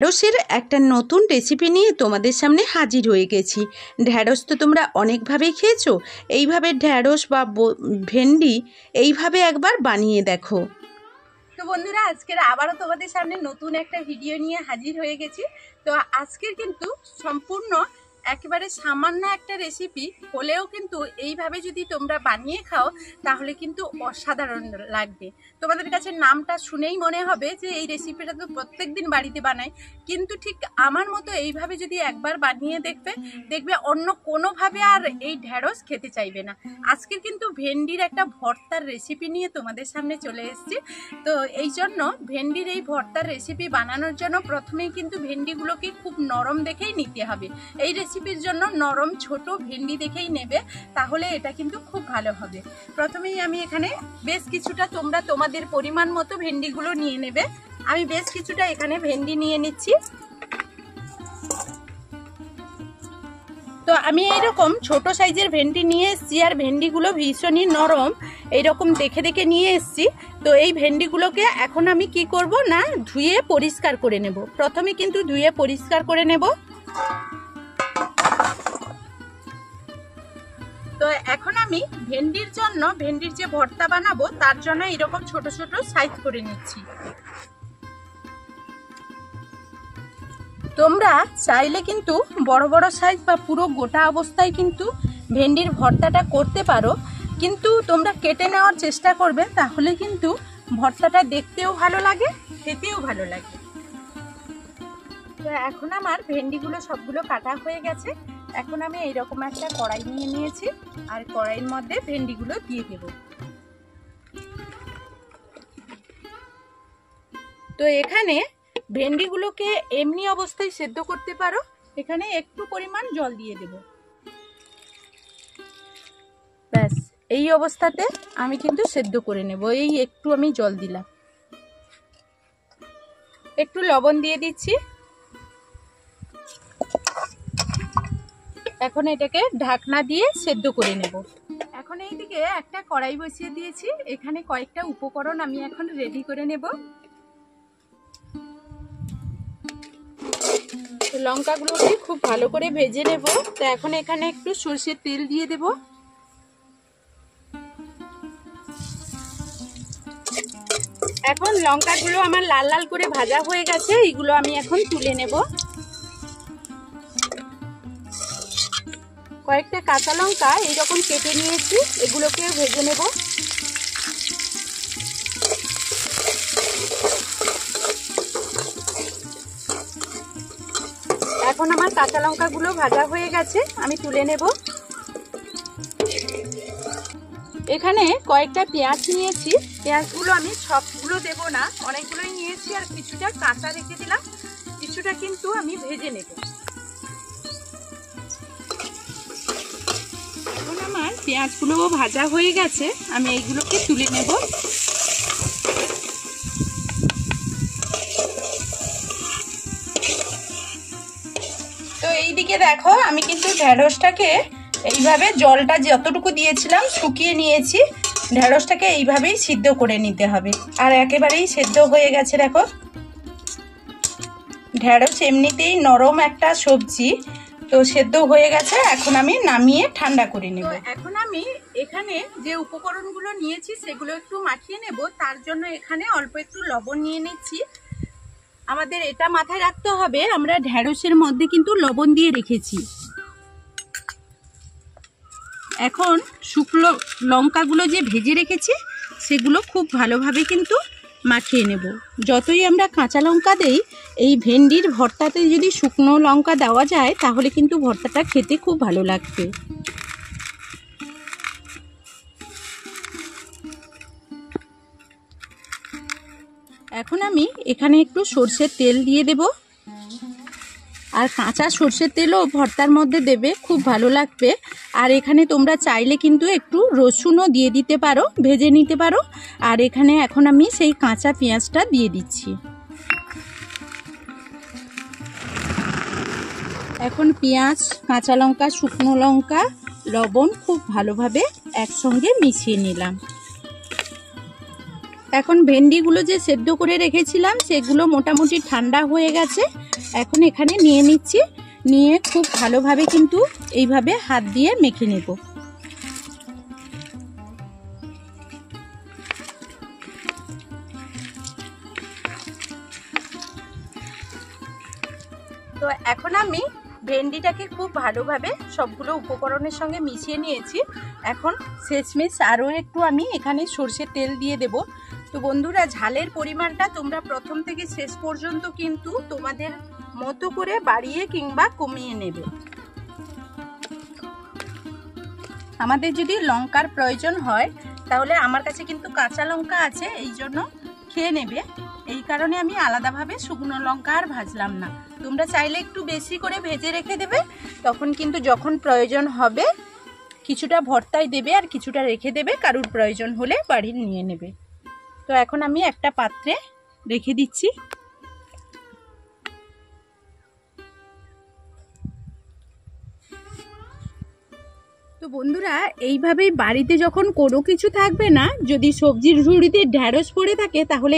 ঢ্যাঁড়সের একটা নতুন রেসিপি নিয়ে তোমাদের সামনে হাজির হয়ে গেছি। ঢ্যাঁড়স তো তোমরা অনেকভাবেই খেয়েছো, এইভাবে ঢ্যাঁড়স বা ভেন্ডি এইভাবে একবার বানিয়ে দেখো। তো বন্ধুরা, আজকের আবারও তোমাদের সামনে নতুন একটা ভিডিও নিয়ে হাজির হয়ে গেছি। তো আজকের কিন্তু সম্পূর্ণ একেবারে সামান্য একটা রেসিপি হলেও কিন্তু এইভাবে যদি তোমরা বানিয়ে খাও তাহলে কিন্তু অসাধারণ লাগবে। তোমাদের কাছে নামটা শুনেই মনে হবে যে এই রেসিপিটা তো প্রত্যেক দিন বাড়িতে বানাই, কিন্তু ঠিক আমার মতো এইভাবে যদি একবার বানিয়ে দেখবে অন্য কোনোভাবে আর এই ঢ্যাঁড়স খেতে চাইবে না। আজকের কিন্তু ভেন্ডির একটা ভর্তার রেসিপি নিয়ে তোমাদের সামনে চলে এসেছি। তো এই জন্য ভেন্ডির এই ভর্তার রেসিপি বানানোর জন্য প্রথমেই কিন্তু ভেন্ডিগুলোকে খুব নরম দেখেই নিতে হবে। এই রেসিপির জন্য নরম ছোট ভেন্ডি দেখেই নেবে, তাহলে এটা কিন্তু খুব ভালো হবে। প্রথমেই আমি এখানে বেশ কিছুটা, তোমরা তোমাদের পরিমাণ মতো ভেন্ডিগুলো নিয়ে নেবে। আমি বেশ কিছুটা এখানে ভেন্ডি নিয়ে নিচ্ছি। তো আমি এইরকম ছোট সাইজের ভেন্ডি নিয়ে এসেছি, আর ভেন্ডিগুলো ভীষণই নরম, এইরকম দেখে দেখে নিয়ে এসেছি। তো এই ভেন্ডিগুলোকে এখন আমি কি করব না, ধুয়ে পরিষ্কার করে নেব। প্রথমে কিন্তু ধুয়ে পরিষ্কার করে নেব। তো এখন আমি ভেন্ডির জন্য, ভেন্ডির যে ভর্তা বানাবো তার জন্য এরকম ছোট ছোট সাইজ করে নিচ্ছি। তোমরা চাইলে কিন্তু বড় বড় সাইজ বা পুরো গোটা অবস্থায় কিন্তু ভেন্ডির ভর্তাটা করতে পারো, কিন্তু তোমরা কেটে নেওয়ার চেষ্টা করবে, তাহলে কিন্তু ভর্তাটা দেখতেও ভালো লাগে, খেতেও ভালো লাগে। তো এখন আমার ভেন্ডিগুলো সবগুলো কাটা হয়ে গেছে। এখন আমি এইরকম একটা কড়াই নিয়ে নিয়েছি, আর কড়াইয়ের মধ্যে ভেন্ডিগুলো দিয়ে দেব। তো এখানে ভেন্ডিগুলোকে এমনি অবস্থায় সেদ্ধ করতে পারো, এখানে একটু পরিমাণ জল দিয়ে দেব। ব্যাস এই অবস্থাতে আমি কিন্তু সেদ্ধ করে নেব। এই একটু আমি জল দিলাম, একটু লবণ দিয়ে দিচ্ছি। এখন এটাকে ঢাকনা দিয়ে সেদ্ধ করে নেব। এখন এইদিকে একটা কড়াই বসিয়ে দিয়েছি, এখানে কয়েকটা উপকরণ আমি এখন রেডি করে নেব। লঙ্কাগুলোকে খুব ভালো করে ভেজে নেব। তো এখন এখানে একটু সরষের তেল দিয়ে দেব। এখন লঙ্কাগুলো আমার লাল লাল করে ভাজা হয়ে গেছে, এইগুলো আমি এখন তুলে নেব। কয়েকটা কাঁচা লঙ্কা এইরকম কেটে নিয়েছি, এগুলোকে ভেজে নেব। এখন আমার কাঁচা লঙ্কাগুলো ভাজা হয়ে গেছে, আমি তুলে নেব। এখানে কয়েকটা পেঁয়াজ নিয়েছি, পেঁয়াজগুলো আমি সবগুলো দেব না, অনেকগুলোই নিয়েছি, আর কিছুটা কাঁচা রেখে দিলাম, কিছুটা কিন্তু আমি ভেজে নেব। এখন আমার পেঁয়াজগুলো ভাজা হয়ে গেছে, আমি এইগুলোকে তুলে নেব। তো এইদিকে দেখো, আমি কিন্তু ঢ্যাঁড়সটাকে এইভাবে জলটা যতটুকু দিয়েছিলাম শুকিয়ে নিয়েছি। ঢ্যাঁড়সটাকে এইভাবেই সিদ্ধ করে নিতে হবে, আর একেবারেই সেদ্ধ হয়ে গেছে। দেখো, ঢ্যাঁড়স এমনিতেই নরম একটা সবজি, তো সেদ্ধ হয়ে গেছে। এখন আমি নামিয়ে ঠান্ডা করে নেব। এখন আমি এখানে যে উপকরণগুলো নিয়েছি সেগুলো একটু মাখিয়ে নেব। তার জন্য এখানে অল্প একটু লবণ নিয়ে নিচ্ছি। আমাদের এটা মাথায় রাখতে হবে, আমরা ঢ্যাঁড়সের মধ্যে কিন্তু লবণ দিয়ে রেখেছি। এখন শুকনো লঙ্কাগুলো যে ভেজে রেখেছি সেগুলো খুব ভালোভাবে কিন্তু মাখিয়ে নেব। যতই আমরা কাঁচা লঙ্কা দেই, এই ভেন্ডির ভর্তাতে যদি শুকনো লঙ্কা দেওয়া যায় তাহলে কিন্তু ভর্তাটা খেতে খুব ভালো লাগবে। এখন আমি এখানে একটু সরষের তেল দিয়ে দেব, আর কাঁচা সরষের তেলও ভর্তার মধ্যে দেবে, খুব ভালো লাগবে। আর এখানে তোমরা চাইলে কিন্তু একটু রসুনও দিয়ে দিতে পারো, ভেজে নিতে পারো। আর এখানে এখন আমি সেই কাঁচা পেঁয়াজটা দিয়ে দিচ্ছি। এখন পেঁয়াজ, কাঁচা লঙ্কা, শুকনো লঙ্কা, লবণ খুব ভালোভাবে একসঙ্গে মিশিয়ে নিলাম। এখন ভেন্ডিগুলো যে সেদ্ধ করে রেখেছিলাম সেগুলো মোটামুটি ঠান্ডা হয়ে গেছে, এখন এখানে নিয়ে নিচ্ছি, নিয়ে খুব ভালোভাবে কিন্তু এইভাবে হাত দিয়ে মেখে নেব। তো এখন আমি ভেন্ডিটাকে খুব ভালোভাবে সবগুলো উপকরণের সঙ্গে মিশিয়ে নিয়েছি। এখন শেষমেশ আরও একটু আমি এখানে সরষের তেল দিয়ে দেব। তো বন্ধুরা, ঝালের পরিমাণটা তোমরা প্রথম থেকে শেষ পর্যন্ত কিন্তু তোমাদের মতো করে বাড়িয়ে কিংবা কমিয়ে নেবে। আমাদের যদি লঙ্কার প্রয়োজন হয় তাহলে আমার কাছে কিন্তু কাঁচা লঙ্কা আছে, এই জন্য খেয়ে নেবে। এই কারণে আমি আলাদাভাবে শুকনো লঙ্কা আর ভাজলাম না। তোমরা চাইলে একটু বেশি করে ভেজে রেখে দেবে, তখন কিন্তু যখন প্রয়োজন হবে কিছুটা ভর্তায় দেবে আর কিছুটা রেখে দেবে, কারুর প্রয়োজন হলে বাড়ি নিয়ে নেবে। তো এখন আমি একটা পাত্রে রেখে দিচ্ছি। তো বন্ধুরা, এইভাবেই বাড়িতে যখন কোনো কিছু থাকবে না, যদি সবজির ঝুড়িতে ঢ্যাঁড়স পড়ে থাকে তাহলে